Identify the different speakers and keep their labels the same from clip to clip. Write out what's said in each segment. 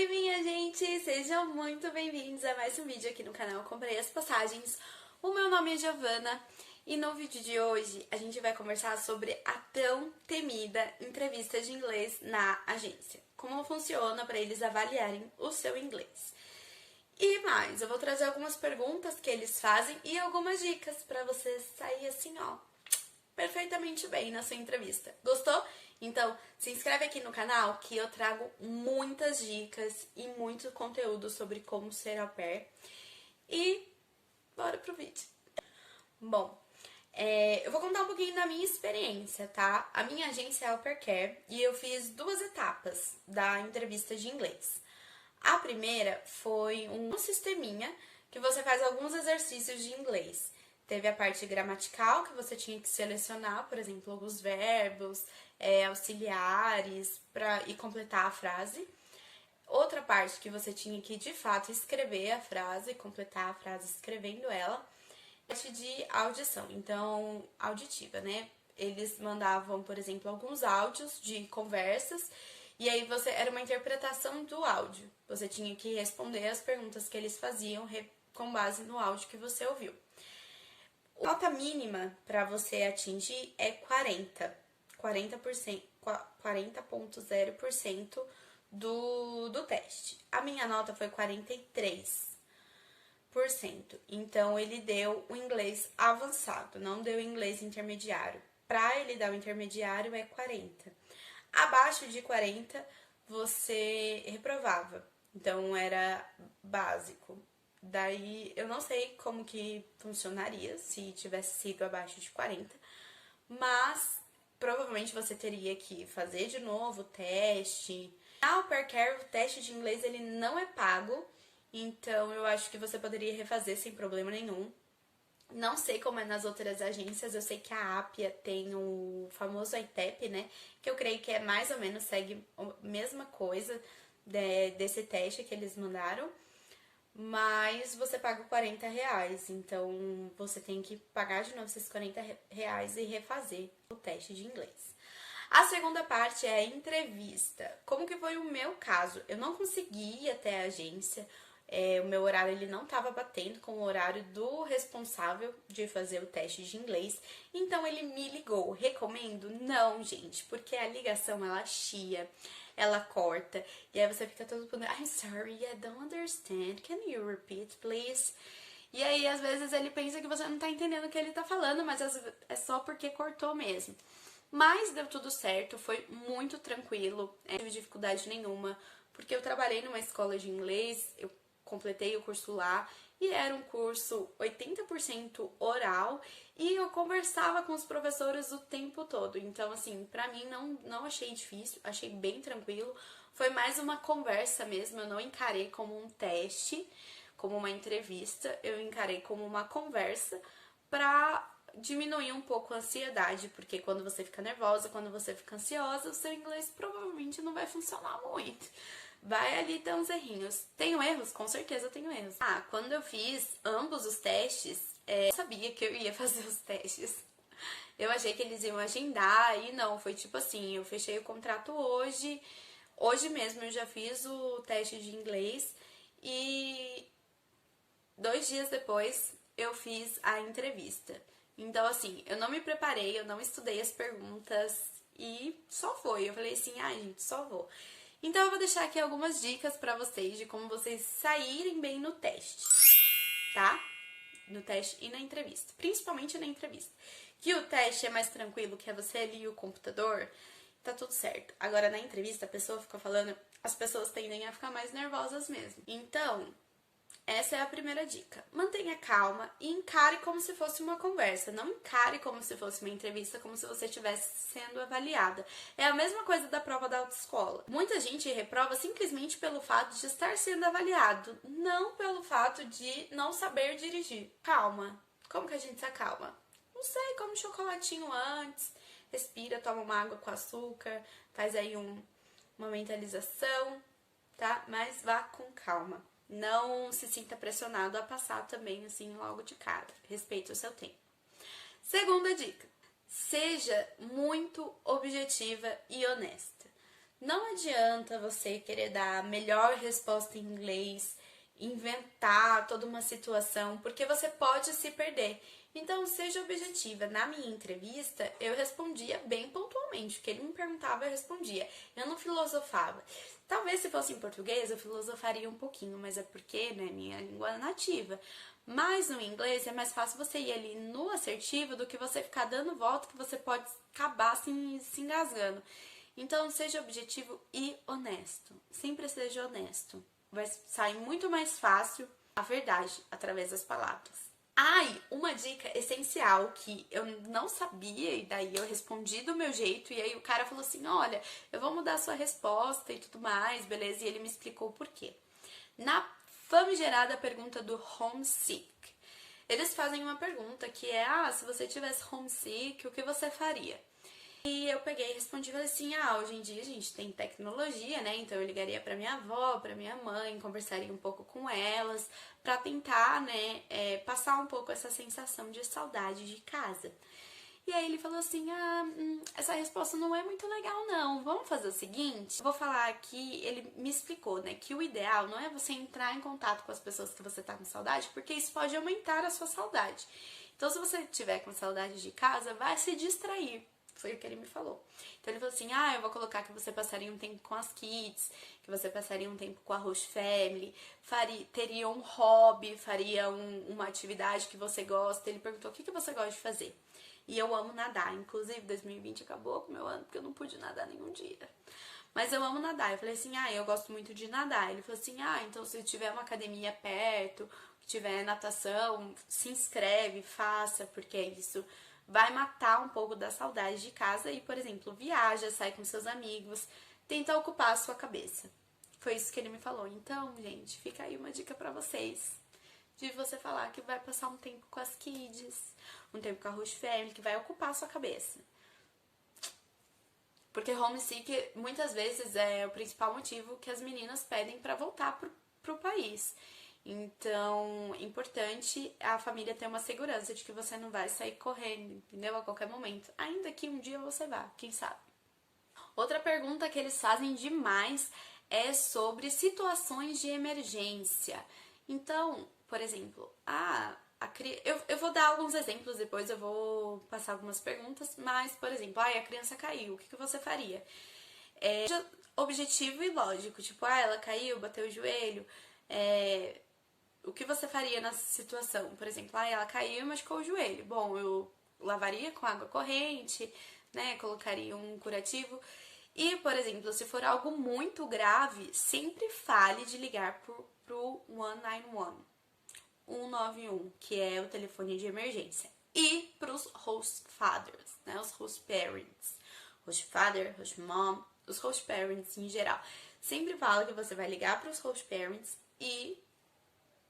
Speaker 1: Oi, minha gente! Sejam muito bem-vindos a mais um vídeo aqui no canal Comprei as Passagens. O meu nome é Giovana e no vídeo de hoje a gente vai conversar sobre a tão temida entrevista de inglês na agência. Como funciona para eles avaliarem o seu inglês. E mais, eu vou trazer algumas perguntas que eles fazem e algumas dicas para você sair assim, ó, perfeitamente bem na sua entrevista. Gostou? Então, se inscreve aqui no canal que eu trago muitas dicas e muito conteúdo sobre como ser au pair. E bora pro vídeo. Bom, eu vou contar um pouquinho da minha experiência, tá? A minha agência é Au Pair Care e eu fiz duas etapas da entrevista de inglês. A primeira foi um sisteminha que você faz alguns exercícios de inglês. Teve a parte gramatical, que você tinha que selecionar, por exemplo, alguns verbos, auxiliares e completar a frase. Outra parte que você tinha que, de fato, escrever a frase, completar a frase escrevendo ela. Parte de audição, então, auditiva, né? Eles mandavam, por exemplo, alguns áudios de conversas e aí era uma interpretação do áudio. Você tinha que responder as perguntas que eles faziam com base no áudio que você ouviu. A nota mínima para você atingir é 40,0% do teste. A minha nota foi 43%. Então, ele deu o inglês avançado, não deu o inglês intermediário. Para ele dar o intermediário é 40%. Abaixo de 40%, você reprovava. Então, era básico. Daí, eu não sei como que funcionaria se tivesse sido abaixo de 40, mas provavelmente você teria que fazer de novo o teste. Na Au Pair Care, o teste de inglês ele não é pago, então eu acho que você poderia refazer sem problema nenhum. Não sei como é nas outras agências, eu sei que a Appia tem o famoso ITEP, né? Que eu creio que é mais ou menos, segue a mesma coisa desse teste que eles mandaram. Mas você paga R$40, então você tem que pagar de novo esses R$40 e refazer o teste de inglês. A segunda parte é a entrevista. Como que foi o meu caso? Eu não consegui ir até a agência, o meu horário ele não estava batendo com o horário do responsável de fazer o teste de inglês, então ele me ligou. Recomendo? Não, gente, porque a ligação ela chia, ela corta, e aí você fica todo mundo, I'm sorry, I don't understand, can you repeat, please? E aí, às vezes, ele pensa que você não tá entendendo o que ele tá falando, mas é só porque cortou mesmo. Mas deu tudo certo, foi muito tranquilo, não tive dificuldade nenhuma, porque eu trabalhei numa escola de inglês, eu completei o curso lá, e era um curso 80% oral, e eu conversava com os professores o tempo todo. Então, assim, pra mim não achei difícil, achei bem tranquilo. Foi mais uma conversa mesmo, eu não encarei como um teste, como uma entrevista, eu encarei como uma conversa pra diminuir um pouco a ansiedade, porque quando você fica nervosa, quando você fica ansiosa, o seu inglês provavelmente não vai funcionar muito. Vai ali ter uns errinhos. Tenho erros? Com certeza tenho erros. Quando eu fiz ambos os testes, eu sabia que eu ia fazer os testes. Eu achei que eles iam agendar e não, foi tipo assim, eu fechei o contrato hoje mesmo eu já fiz o teste de inglês e 2 dias depois eu fiz a entrevista. Então, assim, eu não me preparei, eu não estudei as perguntas e só foi. Eu falei assim, gente, só vou. Então, eu vou deixar aqui algumas dicas pra vocês de como vocês saírem bem no teste, tá? No teste e na entrevista, principalmente na entrevista. Que o teste é mais tranquilo, que é você ali e o computador, tá tudo certo. Agora, na entrevista, a pessoa fica falando, as pessoas tendem a ficar mais nervosas mesmo. Então, essa é a primeira dica. Mantenha calma e encare como se fosse uma conversa. Não encare como se fosse uma entrevista, como se você estivesse sendo avaliada. É a mesma coisa da prova da autoescola. Muita gente reprova simplesmente pelo fato de estar sendo avaliado, não pelo fato de não saber dirigir. Calma. Como que a gente se acalma? Não sei, come um chocolatinho antes, respira, toma uma água com açúcar, faz aí uma mentalização, tá? Mas vá com calma. Não se sinta pressionado a passar também assim logo de cara. Respeite o seu tempo. Segunda dica: seja muito objetiva e honesta. Não adianta você querer dar a melhor resposta em inglês, inventar toda uma situação, porque você pode se perder. Então, seja objetiva. Na minha entrevista, eu respondia bem pontualmente. O que ele me perguntava, eu respondia. Eu não filosofava. Talvez se fosse em português, eu filosofaria um pouquinho, mas é porque, né, minha língua nativa. Mas no inglês é mais fácil você ir ali no assertivo do que você ficar dando volta, que você pode acabar se engasgando. Então, seja objetivo e honesto. Sempre seja honesto. Vai sair muito mais fácil a verdade através das palavras. Uma dica essencial que eu não sabia e daí eu respondi do meu jeito e aí o cara falou assim, olha, eu vou mudar a sua resposta e tudo mais, beleza? E ele me explicou o porquê. Na famigerada pergunta do homesick, eles fazem uma pergunta que é, se você tivesse homesick, o que você faria? E eu peguei e respondi e falei assim, hoje em dia a gente tem tecnologia, né? Então eu ligaria pra minha avó, pra minha mãe, conversaria um pouco com elas, pra tentar, né, passar um pouco essa sensação de saudade de casa. E aí ele falou assim, essa resposta não é muito legal não, vamos fazer o seguinte, eu vou falar aqui, ele me explicou, né, que o ideal não é você entrar em contato com as pessoas que você tá com saudade, porque isso pode aumentar a sua saudade. Então se você tiver com saudade de casa, vai se distrair. Foi o que ele me falou. Então ele falou assim, eu vou colocar que você passaria um tempo com as kids, que você passaria um tempo com a host family, teria um hobby, faria uma atividade que você gosta. Ele perguntou, o que você gosta de fazer? E eu amo nadar. Inclusive, 2020 acabou com o meu ano, porque eu não pude nadar nenhum dia. Mas eu amo nadar. Eu falei assim, eu gosto muito de nadar. Ele falou assim, então se tiver uma academia perto, que tiver natação, se inscreve, faça, porque é isso vai matar um pouco da saudade de casa e, por exemplo, viaja, sai com seus amigos, tenta ocupar a sua cabeça. Foi isso que ele me falou. Então, gente, fica aí uma dica pra vocês. De você falar que vai passar um tempo com as kids, um tempo com a host family, que vai ocupar a sua cabeça. Porque homesick, muitas vezes, é o principal motivo que as meninas pedem pra voltar pro país. Então, é importante a família ter uma segurança de que você não vai sair correndo, entendeu? A qualquer momento. Ainda que um dia você vá, quem sabe. Outra pergunta que eles fazem demais é sobre situações de emergência. Então, por exemplo, eu vou dar alguns exemplos, depois eu vou passar algumas perguntas, mas, por exemplo, a criança caiu, o que você faria? Objetivo e lógico, tipo, ela caiu, bateu o joelho, o que você faria nessa situação? Por exemplo, ela caiu e machucou o joelho. Bom, eu lavaria com água corrente, né? Colocaria um curativo. E, por exemplo, se for algo muito grave, sempre fale de ligar pro 191, 191, que é o telefone de emergência. E pros host fathers, né? Os host parents. Host father, host mom, os host parents em geral. Sempre fala que você vai ligar pros host parents e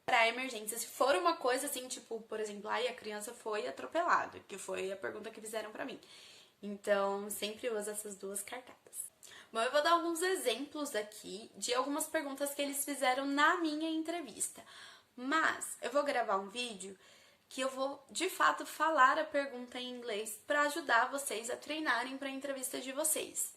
Speaker 1: para emergência, se for uma coisa assim, tipo, por exemplo, a criança foi atropelada, que foi a pergunta que fizeram pra mim. Então, sempre usa essas duas cartadas. Bom, eu vou dar alguns exemplos aqui de algumas perguntas que eles fizeram na minha entrevista. Mas eu vou gravar um vídeo que eu vou, de fato, falar a pergunta em inglês para ajudar vocês a treinarem para a entrevista de vocês.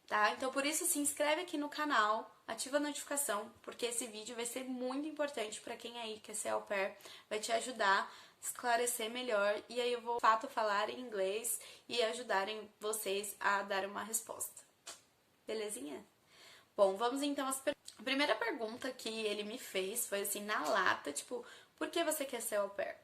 Speaker 1: Tá? Então, por isso, se inscreve aqui no canal, ativa a notificação, porque esse vídeo vai ser muito importante para quem aí quer ser au pair, vai te ajudar a esclarecer melhor, e aí eu vou, de fato, falar em inglês e ajudarem vocês a dar uma resposta. Belezinha? Bom, vamos então às perguntas. A primeira pergunta que ele me fez foi assim, na lata, tipo, por que você quer ser au pair?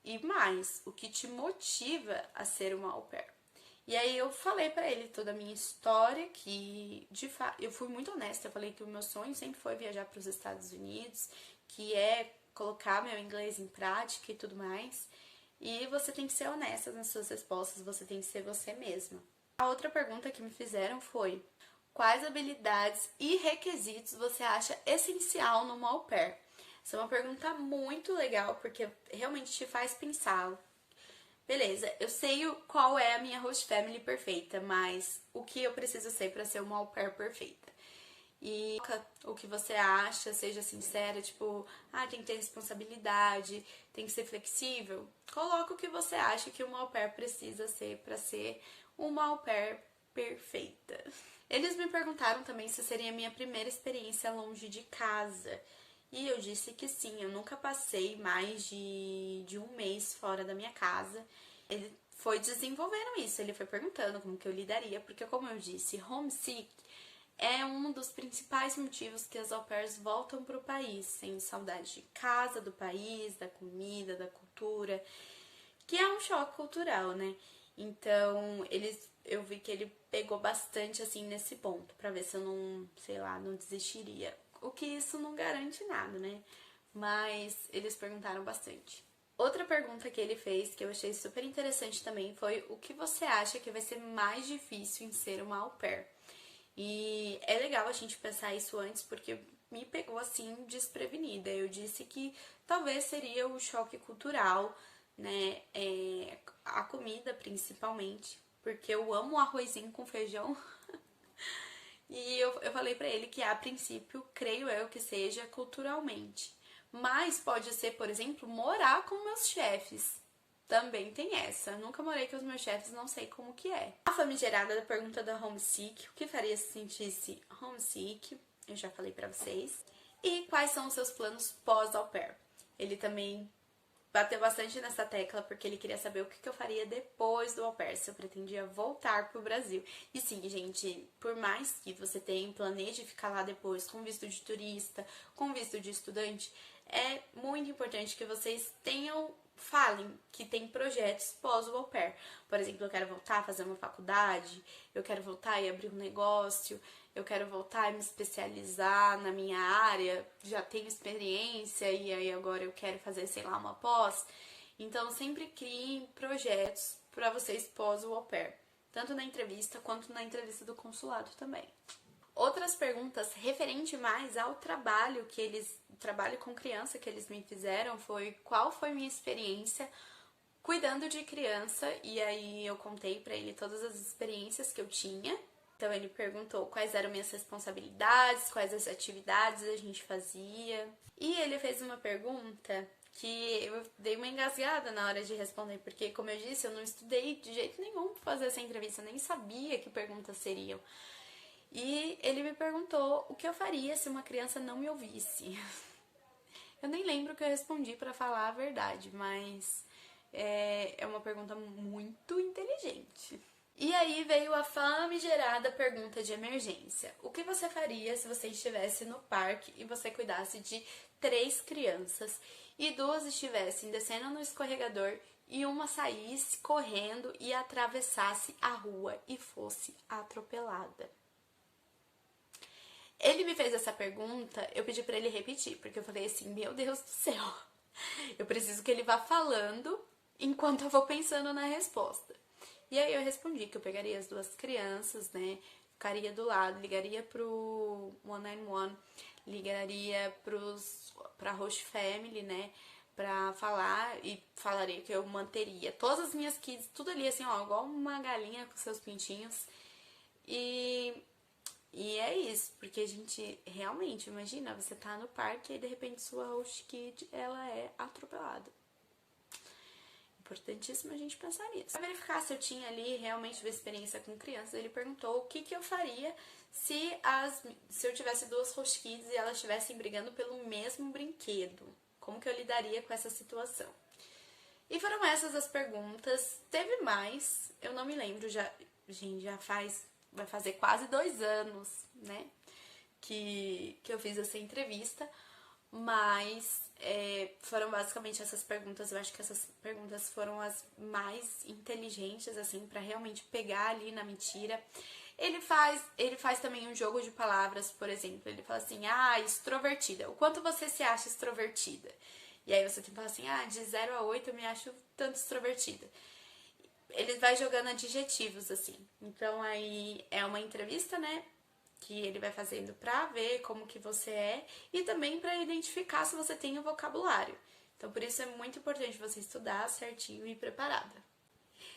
Speaker 1: E mais, o que te motiva a ser uma au pair? E aí eu falei pra ele toda a minha história, que de fato eu fui muito honesta, eu falei que o meu sonho sempre foi viajar para os Estados Unidos, que é colocar meu inglês em prática e tudo mais. E você tem que ser honesta nas suas respostas, você tem que ser você mesma. A outra pergunta que me fizeram foi: quais habilidades e requisitos você acha essencial numa au pair? Essa é uma pergunta muito legal, porque realmente te faz pensar. Beleza, eu sei qual é a minha host family perfeita, mas o que eu preciso ser para ser uma au pair perfeita? E o que você acha, seja sincera, tipo, tem que ter responsabilidade, tem que ser flexível. Coloca o que você acha que uma au pair precisa ser para ser uma au pair perfeita. Eles me perguntaram também se seria a minha primeira experiência longe de casa. E eu disse que sim, eu nunca passei mais de um mês fora da minha casa. Ele foi desenvolvendo isso, ele foi perguntando como que eu lidaria, porque como eu disse, homesick é um dos principais motivos que as au pairs voltam para o país, sem saudade de casa, do país, da comida, da cultura, que é um choque cultural, né? Então, eu vi que ele pegou bastante assim nesse ponto, pra ver se eu não, sei lá, não desistiria. O que isso não garante nada, né? Mas eles perguntaram bastante. Outra pergunta que ele fez, que eu achei super interessante também, foi o que você acha que vai ser mais difícil em ser uma au pair? E é legal a gente pensar isso antes, porque me pegou assim desprevenida. Eu disse que talvez seria o choque cultural, né? A comida principalmente, porque eu amo arrozinho com feijão. E eu falei pra ele que a princípio, creio eu que seja culturalmente. Mas pode ser, por exemplo, morar com meus chefes. Também tem essa. Eu nunca morei com os meus chefes, não sei como que é. A famigerada da pergunta da homesick, o que faria se sentisse homesick? Eu já falei pra vocês. E quais são os seus planos pós-au pair? Ele também bateu bastante nessa tecla porque ele queria saber o que eu faria depois do au pair, se eu pretendia voltar pro Brasil. E sim, gente, por mais que você tenha planeje ficar lá depois com visto de turista, com visto de estudante, é muito importante que vocês falem que tem projetos pós o au pair. Por exemplo, eu quero voltar a fazer uma faculdade, eu quero voltar e abrir um negócio, eu quero voltar e me especializar na minha área, já tenho experiência e aí agora eu quero fazer, sei lá, uma pós. Então, sempre criem projetos para vocês pós o au pair, tanto na entrevista quanto na entrevista do consulado também. Outras perguntas referente mais ao trabalho trabalho com criança que eles me fizeram foi qual foi minha experiência cuidando de criança, e aí eu contei pra ele todas as experiências que eu tinha. Então ele perguntou quais eram minhas responsabilidades, quais as atividades a gente fazia. E ele fez uma pergunta que eu dei uma engasgada na hora de responder, porque como eu disse, eu não estudei de jeito nenhum pra fazer essa entrevista, eu nem sabia que perguntas seriam. E ele me perguntou o que eu faria se uma criança não me ouvisse. Eu nem lembro o que eu respondi pra falar a verdade, mas é uma pergunta muito inteligente. E aí veio a famigerada pergunta de emergência. O que você faria se você estivesse no parque e você cuidasse de 3 crianças e 2 estivessem descendo no escorregador e uma saísse correndo e atravessasse a rua e fosse atropelada? Ele me fez essa pergunta, eu pedi pra ele repetir, porque eu falei assim, meu Deus do céu, eu preciso que ele vá falando enquanto eu vou pensando na resposta. E aí eu respondi que eu pegaria as 2 crianças, né, ficaria do lado, ligaria pro 191, ligaria pra host family, né, pra falar e falaria que eu manteria todas as minhas kids, tudo ali assim, ó, igual uma galinha com seus pintinhos. E é isso, porque a gente realmente, imagina, você tá no parque e de repente sua host kid, ela é atropelada. Importantíssimo a gente pensar nisso. Pra verificar se eu tinha ali realmente uma experiência com crianças, ele perguntou o que eu faria se eu tivesse 2 host kids e elas estivessem brigando pelo mesmo brinquedo. Como que eu lidaria com essa situação? E foram essas as perguntas. Teve mais, eu não me lembro, gente, vai fazer quase 2 anos, né, que eu fiz essa entrevista, mas foram basicamente essas perguntas. Eu acho que essas perguntas foram as mais inteligentes, assim, pra realmente pegar ali na mentira. Ele faz também um jogo de palavras, por exemplo, ele fala assim, extrovertida, o quanto você se acha extrovertida? E aí você tem que falar assim, de 0 a 8 eu me acho tanto extrovertida. Ele vai jogando adjetivos, assim. Então, aí é uma entrevista, né, que ele vai fazendo pra ver como que você é e também pra identificar se você tem o vocabulário. Então, por isso é muito importante você estudar certinho e preparada.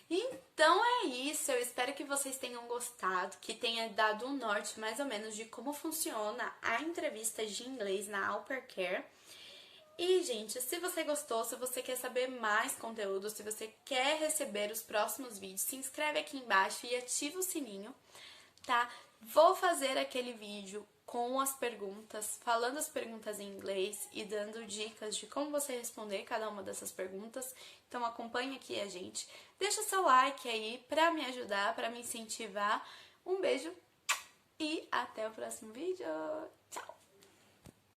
Speaker 1: Então é isso, eu espero que vocês tenham gostado, que tenha dado um norte mais ou menos de como funciona a entrevista de inglês na Au Pair Care. E, gente, se você gostou, se você quer saber mais conteúdo, se você quer receber os próximos vídeos, se inscreve aqui embaixo e ativa o sininho, tá? Vou fazer aquele vídeo com as perguntas, falando as perguntas em inglês e dando dicas de como você responder cada uma dessas perguntas. Então acompanhe aqui a gente. Deixa seu like aí pra me ajudar, pra me incentivar. Um beijo e até o próximo vídeo. Tchau!